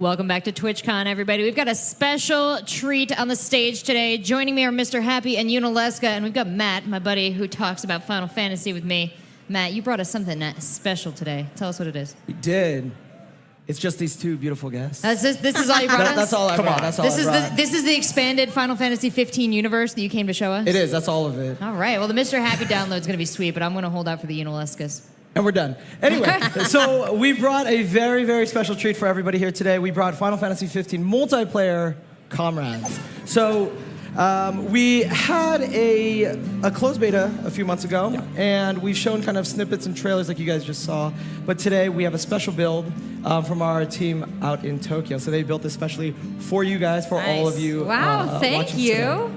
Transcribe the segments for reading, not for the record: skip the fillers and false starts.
Welcome back to TwitchCon, everybody. We've got a special treat on the stage today. Joining me are Mr. Happy and Unileska, and we've got Matt, my buddy, who talks about Final Fantasy with me. Matt, you brought us something special today. Tell us what it is. We did. It's just these two beautiful guests. This is all you brought us? That's all I brought. That's all I brought. This is the expanded Final Fantasy 15 universe that you came to show us? It is. That's all of it. All right. Well, the Mr. Happy download's going to be sweet, but I'm going to hold out for the Unileskas. And we're done. Anyway, so we brought a very, very special treat for everybody here today. We brought Final Fantasy 15 multiplayer Comrades. So we had a closed beta a few months ago, and we've shown kind of snippets and trailers like you guys just saw. But today we have a special build from our team out in Tokyo. So they built this especially for you guys, for all of you. Wow, thank you. Today.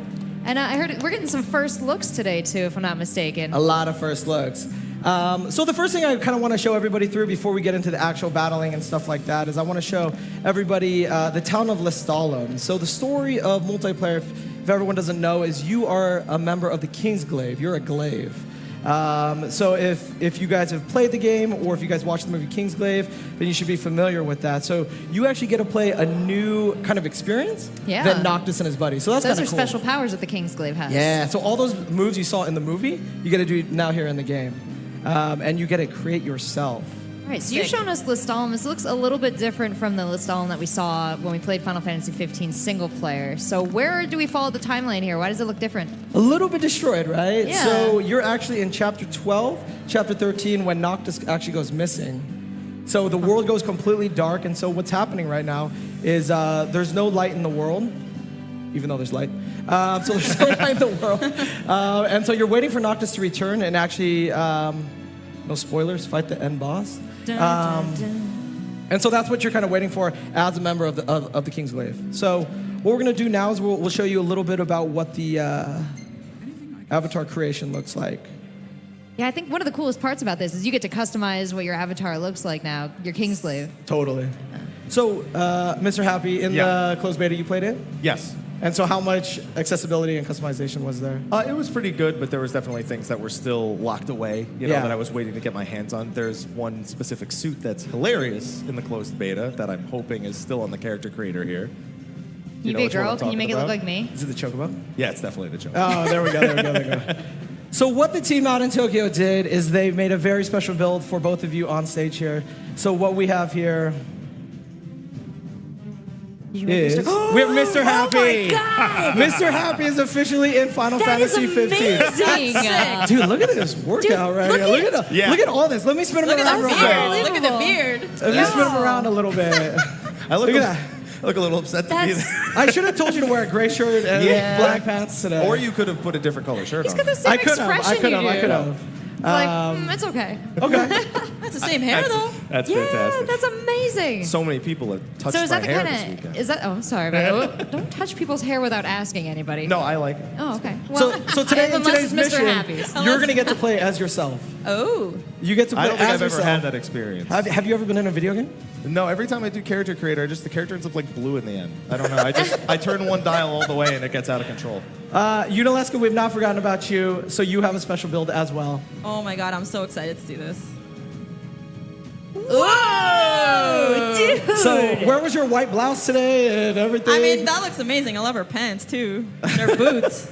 And I heard we're getting some first looks today, too, if I'm not mistaken. A lot of first looks. So the first thing I kind of want to show everybody through before we get into the actual battling and stuff like that is I want to show everybody the town of Lestallum. So the story of multiplayer, if everyone doesn't know, is you are a member of the Kingsglaive. You're a glaive. So if you guys have played the game or if you guys watched the movie Kingsglaive, then you should be familiar with that. So you actually get to play a new kind of experience than Noctis and his buddies. So that's kind of cool. Those are special powers that the Kingsglaive has. Yeah, so all those moves you saw in the movie, you get to do now here in the game. And you get to create yourself. All right, so you've shown us Lestallum. This looks a little bit different from the Lestallum that we saw when we played Final Fantasy 15 single player. So where do we follow the timeline here? Why does it look different? A little bit destroyed, right? Yeah. So you're actually in Chapter 12, Chapter 13, when Noctis actually goes missing. So the world goes completely dark, and so what's happening right now is there's no light in the world, even though there's light. So there's no light in the world. And so you're waiting for Noctis to return and actually, no spoilers, fight the end boss. And so that's what you're kind of waiting for as a member of the Kingsglaive. So what we're going to do now is we'll show you a little bit about what the avatar creation looks like. Yeah, I think one of the coolest parts about this is you get to customize what your avatar looks like now, your Kingsglaive. Totally. So, Mr. Happy, in the closed beta, you played it? Yes. And so how much accessibility and customization was there? It was pretty good, but there was definitely things that were still locked away, that I was waiting to get my hands on. There's one specific suit that's hilarious in the closed beta that I'm hoping is still on the character creator here. You big girl, can you make it look like me? Is it the Chocobo? Yeah, it's definitely the Chocobo. Oh, there we go. So what the team out in Tokyo did is they made a very special build for both of you on stage here. So what we have here is we have Mr. Happy. Oh my God! Mr. Happy is officially in Final Fantasy 15. Amazing. Dude, look at this workout right here. Look at all this. Let me spin him around real quick. Look at the beard. Let me spin him around a little bit. Look at that. I look a little upset to be there. I should have told you to wear a gray shirt and black pants today. Or you could have put a different color shirt on. He's got the same expression I could have. It's okay. Okay. That's the same hair, though. That's Yeah, fantastic. that's amazing. So many people have touched So is my that the hair kind this weekend. of, is that, oh, sorry, but don't touch people's hair without asking anybody. No, I like it. Oh, okay. Well, So today, in unless today's it's Mr. mission, Happy's. you're going to get to play as yourself. Oh. You get to play I don't think as I've ever yourself. had that experience. Have you ever been in a video game? No, every time I do character creator, the character ends up like blue in the end. I don't know. I turn one dial all the way and it gets out of control. Unileska, we've not forgotten about you, so you have a special build as well. Oh my God, I'm so excited to see this. Whoa, dude. So where was your white blouse today and everything? I mean, that looks amazing. I love her pants too. Their boots.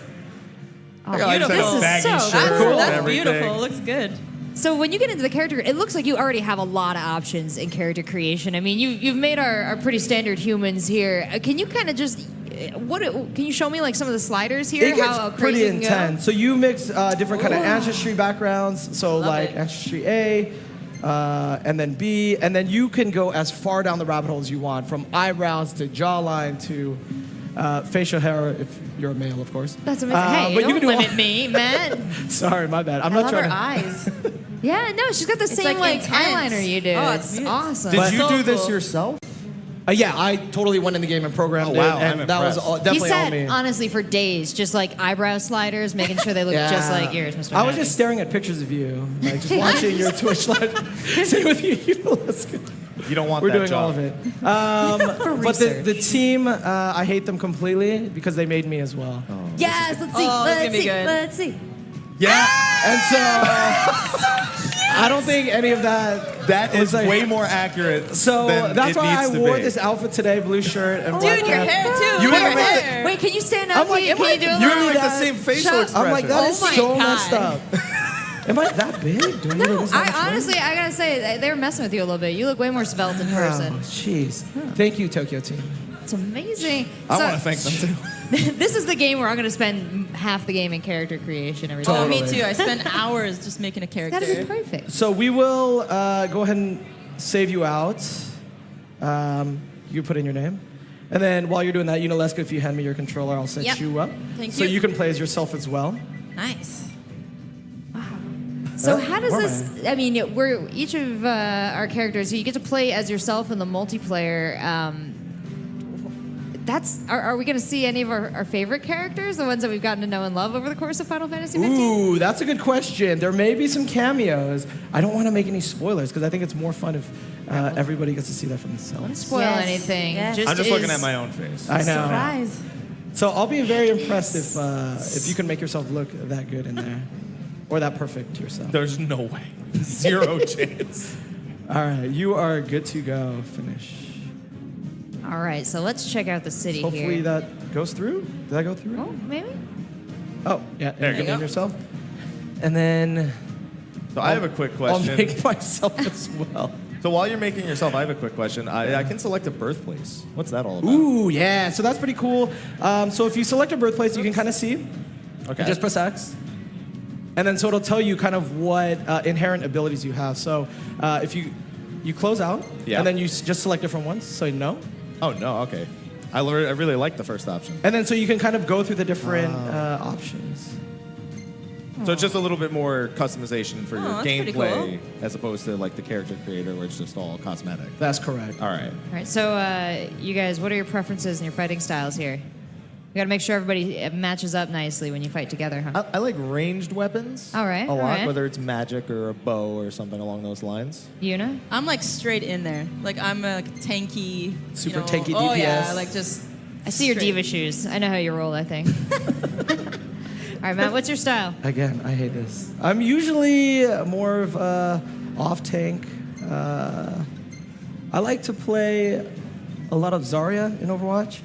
Oh, Beautiful. this is baggy so shirt. cool. Cool. That's Everything. beautiful. Looks good. So when you get into the character, it looks like you already have a lot of options in character creation. I mean, you've made our pretty standard humans here. Can you kind of just, can you show me like some of the sliders here? It gets how pretty crazy it can go? intense. So you mix different kind of ancestry backgrounds. So Love like it. ancestry A, and then B, and then you can go as far down the rabbit hole as you want, from eyebrows to jawline to facial hair, if you're a male, of course. That's amazing. Hey, but don't you can do limit me, Matt. Sorry, my bad. I'm I not love trying her to. eyes. Yeah, no, she's got the same like like intense. eyeliner you do. Oh, it's it's awesome. Did you so do this cool. yourself? Yeah, I totally went in the game and programmed Oh, wow, it, and I'm that was impressed. definitely he all sat, me. honestly, for days, just like eyebrow sliders, making sure they look just like yours, Mr. I was Happy. just staring at pictures of you, like just watching your Twitch live. Same with you, Unileska. You don't want We're that doing job. all of it. But the team, I hate them completely because they made me as well. Oh. Yes, let's see. Oh, this is let's gonna be see. good. Let's see. Yeah. And so I don't think any of that. That is like- way more accurate. So than that's it why I needs to wore be. this outfit today, blue shirt and black Dude, your pants. hair too. You Look didn't at make your it- hair. Wait, can you stand up? I'm like, can you do a You little? didn't make the that- same facial Shut- expression. I'm like, that is Oh my so God. messed up. Am I that big? Do I need to lose that much I honestly, I gotta say, they were messing with you a little bit. You look way more svelte in weight? person. Oh, jeez. Thank you, Tokyo team. It's amazing. I So- want to thank them too. This is the game where I'm gonna spend half the game in character creation every Oh, time. me Totally. too. I spent hours just making a It's gotta be character. perfect. So we will go ahead and save you out. You put in your name. And then while you're doing that, Leska, if you hand me your controller, I'll set Yep. you up. Thank So you. you can play as yourself as well. Nice. So how does where am this? I mean, we're each of our characters. So you get to play as yourself in the multiplayer. Are we going to see any of our favorite characters, the ones that we've gotten to know and love over the course of Final Fantasy 15? Ooh, that's a good question. There may be some cameos. I don't want to make any spoilers because I think it's more fun if everybody gets to see that for Don't themselves. spoil Yes. anything. Yes. I'm just looking is- at my own face. I know. Surprise. So I'll be very impressed if you can make yourself look that good in there, or that perfect yourself. There's no way. Zero chance. All right, you are good to go. Finish. All right, so let's check out the city Hopefully here. that goes through. Did that go through? Oh, maybe. Oh, yeah. There you and go. name yourself. And then So I have a quick I'll question. make myself as well. So while you're making yourself, I have a quick question. I can select a birthplace. What's that all about? Ooh, yeah. So that's pretty cool. So if you select a birthplace, you can kind of see. Okay. You just press X. And then so it'll tell you kind of what inherent abilities you have. So if you close out, Yeah. and then you just select different ones, so no. Oh no. Okay. I really like the first option. And then so you can kind of go through the different options. So it's just a little bit more customization for Oh, your that's pretty gameplay as opposed to like the character creator where it's just all cosmetic. That's correct. All right. All right, so you guys, what are your preferences and your fighting styles here? We got to make sure everybody matches up nicely when you fight together, huh? I like ranged weapons. All right, A all lot, right. whether it's magic or a bow or something along those lines. Yuna? I'm like straight in there. Like I'm a tanky. Super tanky Oh yeah, DPS. like just. I see your straight. diva shoes. I know how you roll, I think. All right, Matt, what's your style? Again, I hate this. I'm usually more of off tank. I like to play a lot of Zarya in Overwatch.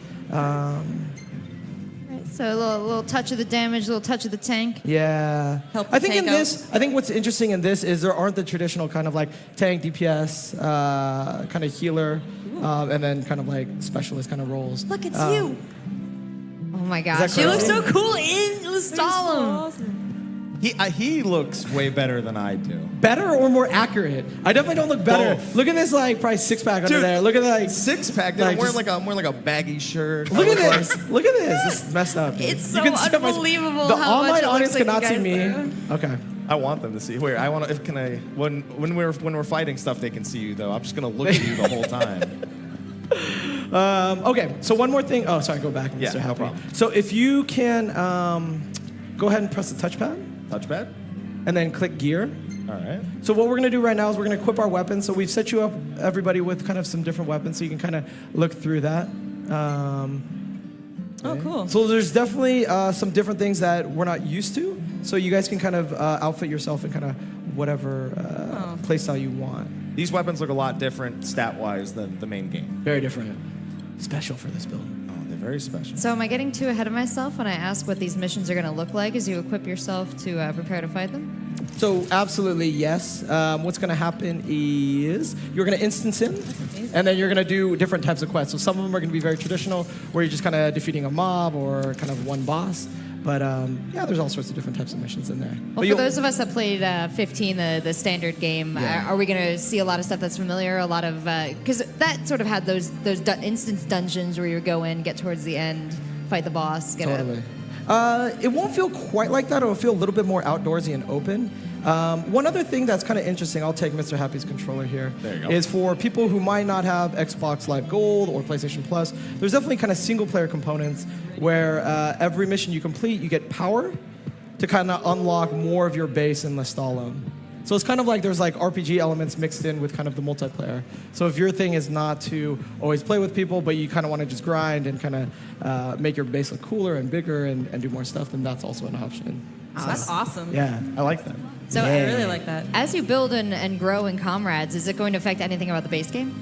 Right, so a little touch of the damage, a little touch of the tank. Yeah. Help the I think in tank out. this, I think what's interesting in this is there aren't the traditional kind of like tank DPS, kind of healer, and then kind of like specialist kind of roles. Look, it's Um, you. Oh my that gosh, she looks crazy? so cool in Stalin. He looks way better than I do. Better or more accurate? I definitely don't look better. Both. Look at this like probably six pack under Dude, there. Look at that like Six pack. Dude, Like, I'm wearing just- I'm wearing like a baggy shirt. Look I at look like- this. Look at this. This is messed up. dude. It's You so can see my- unbelievable The how much online it audience looks like cannot you see guys me. do. Okay. I want them to see. Wait, I want to. Can I? When we're fighting stuff, they can see you though. I'm just gonna look at you the whole time. Okay. So one more thing. Oh, sorry. Go back, Mr. Yeah, no Happy. problem. So if you can go ahead and press the touchpad Touchpad. and then click gear. All right. So what we're gonna do right now is we're gonna equip our weapons. So we've set you up, everybody, with kind of some different weapons, so you can kind of look through that. Oh, cool. So there's definitely some different things that we're not used to. So you guys can kind of outfit yourself in kind of whatever playstyle you want. These weapons look a lot different stat-wise than the main game. Very different. Special for this build. Oh, they're very special. So am I getting too ahead of myself when I ask what these missions are going to look like as you equip yourself to prepare to fight them? So absolutely yes. What's going to happen is you're going to instance in, and then you're going to do different types of quests. So some of them are going to be very traditional, where you're just kind of defeating a mob or kind of one boss. But yeah, there's all sorts of different types of missions in there. Well, But for you'll- those of us that played 15, the standard game, Yeah. are we going to see a lot of stuff that's familiar? A lot of because that sort of had those instance dungeons where you go in, get towards the end, fight the boss, get Totally. It won't feel quite like that. It'll feel a little bit more outdoorsy and open. One other thing that's kind of interesting, I'll take Mr. Happy's controller here, There you go. is for people who might not have Xbox Live Gold or PlayStation Plus, there's definitely kind of single-player components where every mission you complete, you get power to kind of unlock more of your base in Lestalem. So it's kind of like there's like RPG elements mixed in with kind of the multiplayer. So if your thing is not to always play with people, but you kind of want to just grind and kind of make your base look cooler and bigger and do more stuff, then that's also an option. Oh, that's awesome. Yeah. I like that. So I really like that. as you build and grow in Comrades, is it going to affect anything about the base game?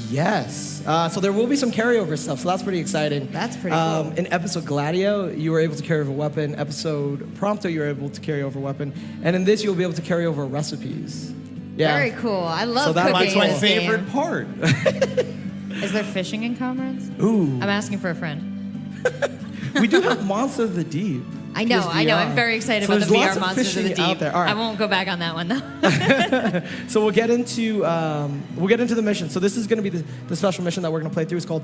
Yes. So there will be some carryover stuff, so that's pretty exciting. That's pretty cool. In episode Gladio, you were able to carry over a weapon. Episode Prompto, you were able to carry over a weapon. And in this, you'll be able to carry over recipes. Yeah. Very cool. I love So that- cooking That's my in this favorite game. part. Is there fishing in Comrades? Ooh. I'm asking for a friend. We do have Monster of the Deep. I know. There's VR. I'm very excited So about the there's VR lots of Monsters of the fishing Deep. out there. All right. I won't go back on that one though. So we'll get into the mission. So this is going to be the special mission that we're going to play through. It's called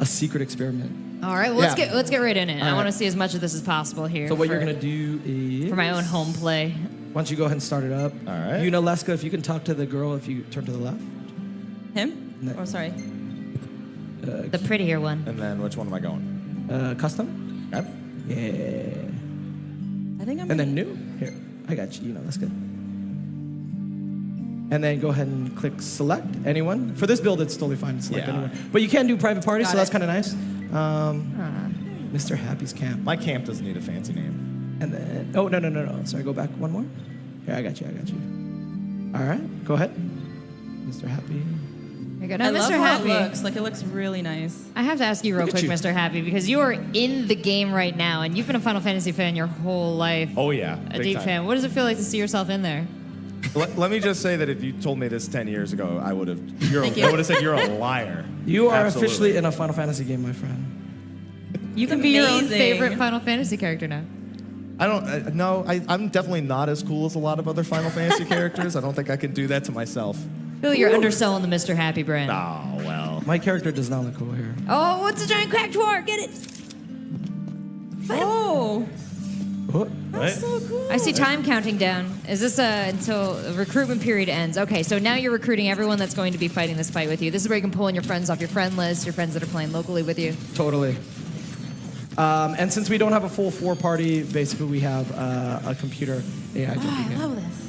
A Secret Experiment. All right, well, let's get right in it. I All want to right. see as much of this as possible here. So what for, you're going to do is for my own home play. Why don't you go ahead and start it up? All right. Leska, if you can talk to the girl, if you turn to the left. Him? No. Oh, sorry. The prettier one. And then which one am I going? Custom. Okay. Yeah. I think I'm. And then new. Here, I got you. That's good. And then go ahead and click select anyone. For this build, it's totally fine to select Yeah. anyone. But you can do private parties, Got so that's it. kind of nice. Mr. Happy's Camp. My camp doesn't need a fancy name. And then, oh, no. Sorry, go back one more. Here, I got you. All right, go ahead. Mr. Happy. There you go. Now, I love Mr. how Happy. it looks. Like it looks really nice. I have to ask you real Look at quick, you. Mr. Happy, because you are in the game right now, and you've been a Final Fantasy fan your whole life. Oh yeah, A big deep time. fan. What does it feel like to see yourself in there? Let me just say that if you told me this 10 years ago, I would have. Thank you. I would have said you're a liar. You are Absolutely. officially in a Final Fantasy game, my friend. You can be your own amazing. favorite Final Fantasy character now. I don't. No, I'm definitely not as cool as a lot of other Final Fantasy characters. I don't think I can do that to myself. I feel like you're underselling the Mr. Happy brand. Oh well. My character does not look cool here. Oh, what's a giant cracked dwarf? Get it! Oh, What? Right? so cool. I see time counting down. Is this until the recruitment period ends? Okay, so now you're recruiting everyone that's going to be fighting this fight with you. This is where you can pull in your friends off your friend list, your friends that are playing locally with you. Totally. And since we don't have a full 4-party, basically we have a computer AI jumping I in. love this.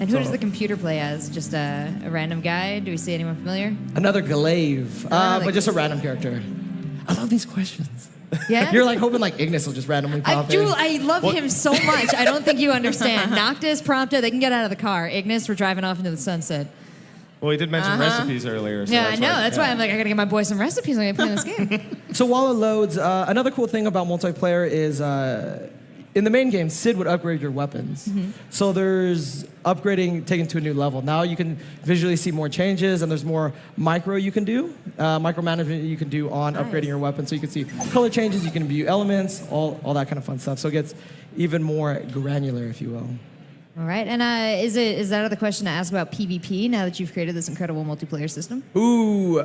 And who So- does the computer play as? Just a random guy? Do we see anyone familiar? Another glaive, Another but just a random character. I love these questions. Yeah? You're like hoping like Ignis will just randomly I pop do. in. I love him so much. I don't think you understand. Noctis, Prompto, they can get out of the car. Ignis, we're driving off into the sunset. Well, he did mention recipes earlier. So Yeah, I know. That's why yeah. I'm like, I gotta get my boy some recipes when I play this game. So while it loads, another cool thing about multiplayer is in the main game, Sid would upgrade your weapons. So there's upgrading taken to a new level. Now you can visually see more changes, and there's more micro you can do, micromanagement you can do on upgrading your weapon. So you can see color changes, you can view elements, all that kind of fun stuff. So it gets even more granular, if you will. All right, and is that other question to ask about PvP now that you've created this incredible multiplayer system? Ooh,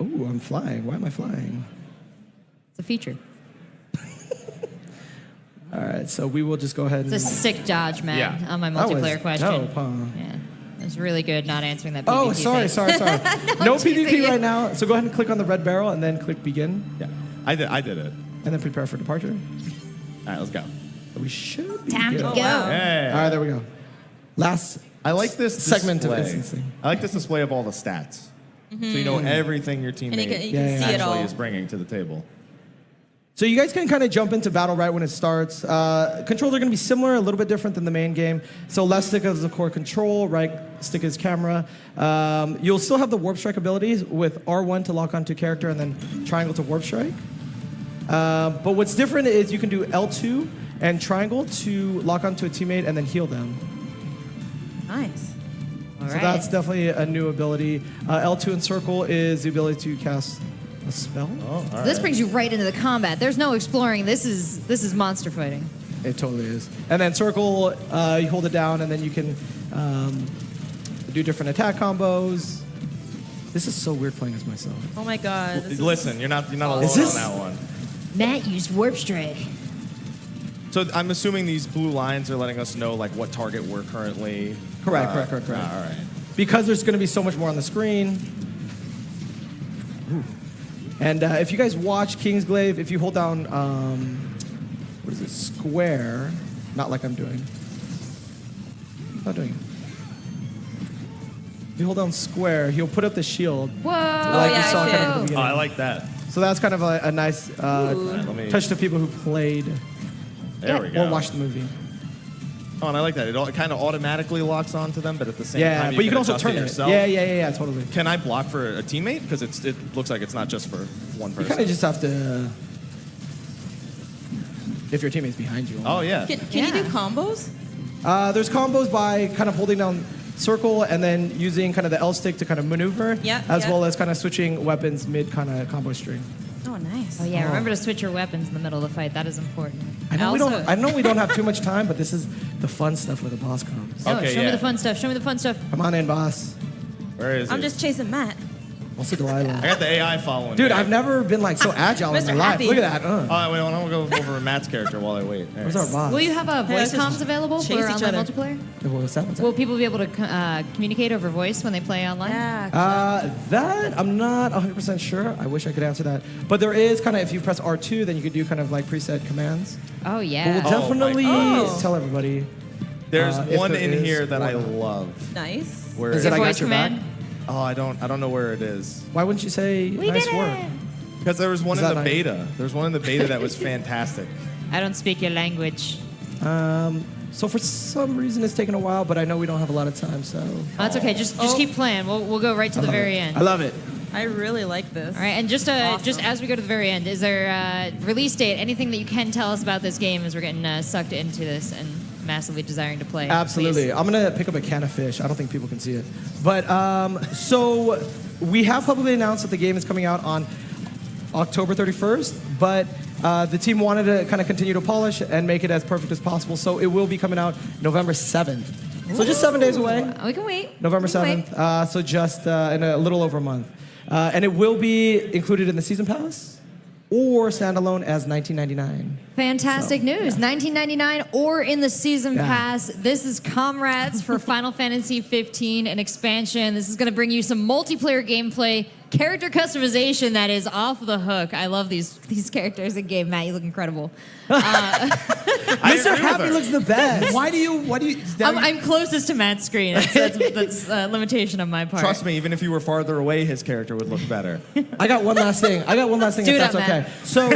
I'm flying. Why am I flying? It's a feature. All right, so we will just go ahead and. It's a sick dodge, man, Yeah. on my That was multiplayer question. dope, huh? Yeah, it was really good not answering that PvP Oh, sorry. thing. No I'm teasing PvP you. right now. So go ahead and click on the red barrel and then click begin. Yeah, I did it. And then prepare for departure. All right, let's go. We should be Time good. to go. wow. Hey. All right, there we go. Last I like this segment of display. instancing. I like this display of all the stats, so you know everything your teammate And you can Yeah, see yeah. it all. actually is bringing to the table. So you guys can kind of jump into battle right when it starts. Controls are going to be similar, a little bit different than the main game. So left stick is the core control, right stick is camera. You'll still have the warp strike abilities with R1 to lock onto character and then triangle to warp strike. But what's different is you can do L2 and triangle to lock onto a teammate and then heal them. Nice. All So right. that's definitely a new ability. L2 and circle is the ability to cast a spell. Oh, all right. This brings you right into the combat. There's no exploring. This is monster fighting. It totally is. And then circle, you hold it down, and then you can do different attack combos. This is so weird playing as myself. Oh my god. This is- Listen, you're not alone Is this- on that one. Matt used warp strike. So I'm assuming these blue lines are letting us know like what target we're currently. Correct. All right. Because there's going to be so much more on the screen. Ooh. And if you guys watch Kingsglaive, if you hold down, what is it, square, not like I'm doing. I'm not doing it. If you hold down square, he'll put up the shield. Whoa! Like you yeah, saw I kind of see at the Oh, beginning. I like that. So So that's kind of a nice Let me- touch to people who played There we go. or watched the movie. Oh, and I like that. It kind of automatically locks onto them, but at the same Yeah, time, but you can also adjust turn it. yourself. Yeah, totally. Can I block for a teammate? Because it looks like it's not just for one You person. kind of just have to, if your teammate's behind you. Oh yeah. Can you do combos? There's combos by kind of holding down circle and then using kind of the L stick to kind of maneuver, Yeah, as yeah. well as kind of switching weapons mid kind of combo string. Oh, nice. Oh yeah, remember to switch your weapons in the middle of the fight. That is important. I know Also- we don't have too much time, but this is the fun stuff where the boss comes. Oh, Okay, show me yeah. the fun stuff. Show me the fun stuff. Come on in, boss. Where is I'm it? just chasing Matt. Also I Delilah. got the AI following. Dude, me. I've never been like so agile in Mr. my life. Happy. Look at that. Oh, wait, I'm gonna go over Matt's character while I wait. There. Where's our boss? Will you have Hey, voice let's just comms available chase for each online other. multiplayer? What's that? What's that? Will people be able to communicate over voice when they play online? Yeah. That I'm not 100% sure. I wish I could answer that. But there is kind of, if you press R2, then you could do kind of like preset commands. Oh But yeah. we'll Oh, definitely goodness. tell everybody. There's if one there in is here that I one. love. Nice. Where Is it I voice got your back? command? Oh, I don't know where it is. Why wouldn't you say We nice did work? it. Because there was one Is in that the nice? beta. There was one in the beta that was fantastic. I don't speak your language. So for some reason it's taken a while, but I know we don't have a lot of time, so. Oh, that's okay. Just keep playing. We'll go right to the very end. I love it. I really like this. All right, and just Awesome. as we go to the very end, is there a release date? Anything that you can tell us about this game as we're getting sucked into this and massively desiring to play? Absolutely. please? I'm gonna pick up a can of fish. I don't think people can see it, but so we have publicly announced that the game is coming out on October 31st, but the team wanted to kind of continue to polish and make it as perfect as possible, so it will be coming out November 7th. So just 7 days away. We can wait. November We can wait. 7th. So just in a little over a month. And it will be included in the season pass or standalone as $19.99. Fantastic news. $19.99 or in the season Yeah. pass. This is Comrades for Final Fantasy 15, an expansion. This is going to bring you some multiplayer gameplay, character customization that is off the hook. I love these characters in game. Matt, you look incredible. Mr. Happy looks the best. Why do you? I'm closest to Matt's screen. That's a limitation on my part. Trust me, even if you were farther away, his character would look better. I got one last thing. Do If that's that, okay. Matt. So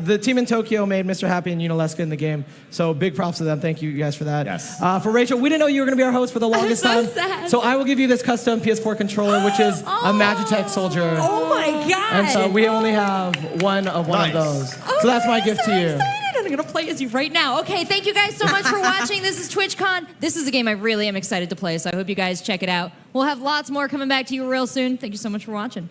the team in Tokyo made Mr. Happy and Unileska in the game. So big props to them. Thank you guys for that. Yes. For Rachel, we didn't know you were going to be our host for the longest so time. sad. So I will give you this custom PS4 controller, which is a Magitech Soldier. Oh my God. And so we only have one of Nice. those. So that's my gift to you. Excited. I'm going to play as you right now. Okay, thank you guys so much for watching. This is TwitchCon. This is a game I really am excited to play, so I hope you guys check it out. We'll have lots more coming back to you real soon. Thank you so much for watching.